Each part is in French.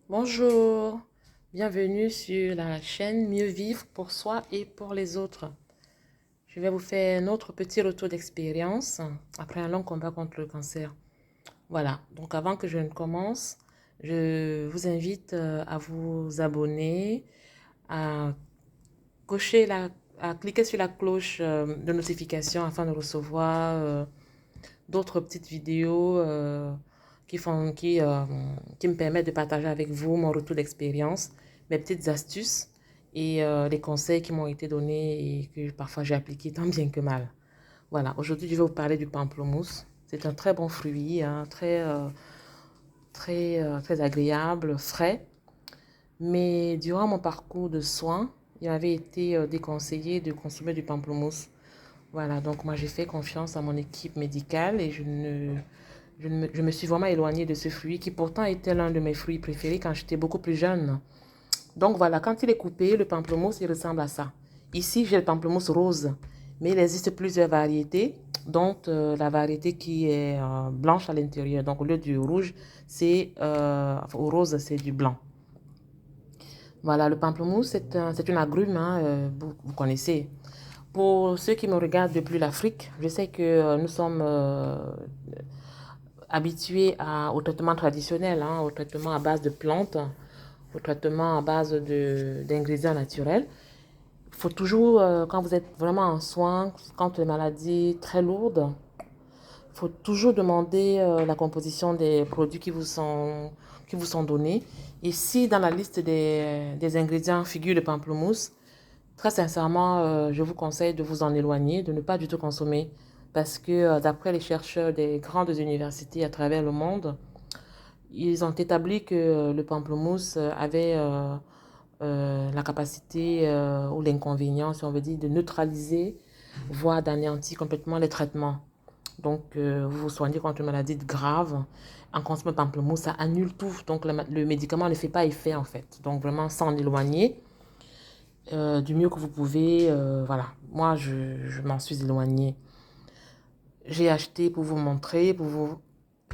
Bonjour, bienvenue sur la chaîne Mieux vivre pour soi et pour les autres. Je vais vous faire un autre petit retour d'expérience après un long combat contre le cancer. Voilà, donc avant que je ne commence, je vous invite à vous abonner, à cocher à cliquer sur la cloche de notification afin de recevoir d'autres petites vidéos qui me permettent de partager avec vous mon retour d'expérience, mes petites astuces et les conseils qui m'ont été donnés et que parfois j'ai appliqués tant bien que mal. Voilà, aujourd'hui je vais vous parler du pamplemousse. C'est un très bon fruit, hein, très agréable, frais. Mais durant mon parcours de soins, il m'avait été déconseillé de consommer du pamplemousse. Voilà, donc moi j'ai fait confiance à mon équipe médicale et je me suis vraiment éloignée de ce fruit qui pourtant était l'un de mes fruits préférés quand j'étais beaucoup plus jeune. Donc voilà, quand il est coupé, le pamplemousse, il ressemble à ça. Ici, j'ai le pamplemousse rose, mais il existe plusieurs variétés, dont la variété qui est blanche à l'intérieur. Donc au lieu du rouge, au rose, c'est du blanc. Voilà, le pamplemousse, c'est une agrume, hein, vous connaissez. Pour ceux qui me regardent depuis l'Afrique, je sais que nous sommes habitués au traitement traditionnel, hein, au traitement à base de plantes, au traitement à base d'ingrédients naturels. Il faut toujours, quand vous êtes vraiment en soins, quand les maladies très lourdes, il faut toujours demander la composition des produits qui vous sont donnés. Et si dans la liste des ingrédients figure le pamplemousse, très sincèrement, je vous conseille de vous en éloigner, de ne pas du tout consommer. Parce que d'après les chercheurs des grandes universités à travers le monde, ils ont établi que le pamplemousse avait la capacité ou l'inconvénient, si on veut dire, de neutraliser, voire d'anéantir complètement les traitements. Donc, vous vous soignez contre une maladie grave. En consommant le pamplemousse, ça annule tout. Donc, le médicament ne fait pas effet, en fait. Donc, vraiment, s'en éloigner du mieux que vous pouvez. Voilà, moi, je m'en suis éloignée. J'ai acheté pour vous montrer, pour vous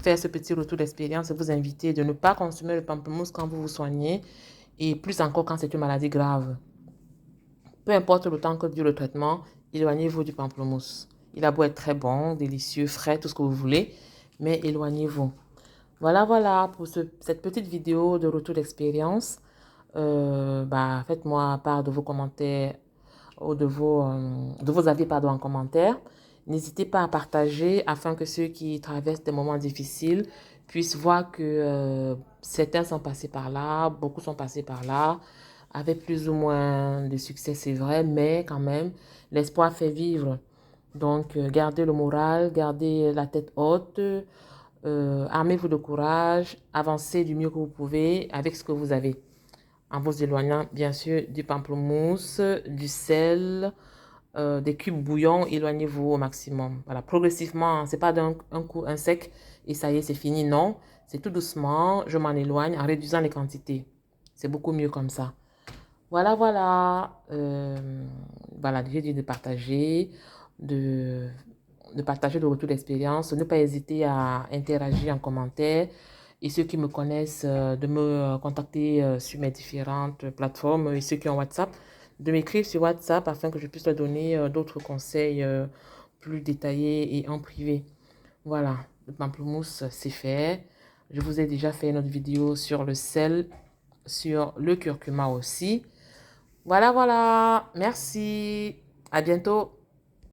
faire ce petit retour d'expérience et vous inviter de ne pas consommer le pamplemousse quand vous vous soignez et plus encore quand c'est une maladie grave. Peu importe le temps que dure le traitement, éloignez-vous du pamplemousse. Il a beau être très bon, délicieux, frais, tout ce que vous voulez, mais éloignez-vous. Voilà pour cette petite vidéo de retour d'expérience. Faites-moi part de vos commentaires ou de vos avis pardon, en commentaire. N'hésitez pas à partager afin que ceux qui traversent des moments difficiles puissent voir que certains sont passés par là, beaucoup sont passés par là, avec plus ou moins de succès, c'est vrai, mais quand même, l'espoir fait vivre. Donc, gardez le moral, gardez la tête haute, armez-vous de courage, avancez du mieux que vous pouvez avec ce que vous avez en vous éloignant bien sûr du pamplemousse, du sel, des cubes bouillons, éloignez-vous au maximum. Voilà, progressivement, hein, c'est pas d'un coup un sec et ça y est, c'est fini. Non, c'est tout doucement, je m'en éloigne en réduisant les quantités. C'est beaucoup mieux comme ça. Voilà, j'ai dit de, de partager le retour d'expérience, ne pas hésiter à interagir en commentaire et ceux qui me connaissent, de me contacter sur mes différentes plateformes et ceux qui ont WhatsApp, de m'écrire sur WhatsApp afin que je puisse leur donner d'autres conseils plus détaillés et en privé. Voilà, le pamplemousse, c'est fait. Je vous ai déjà fait une autre vidéo sur le sel, sur le curcuma aussi. Voilà. Merci. À bientôt.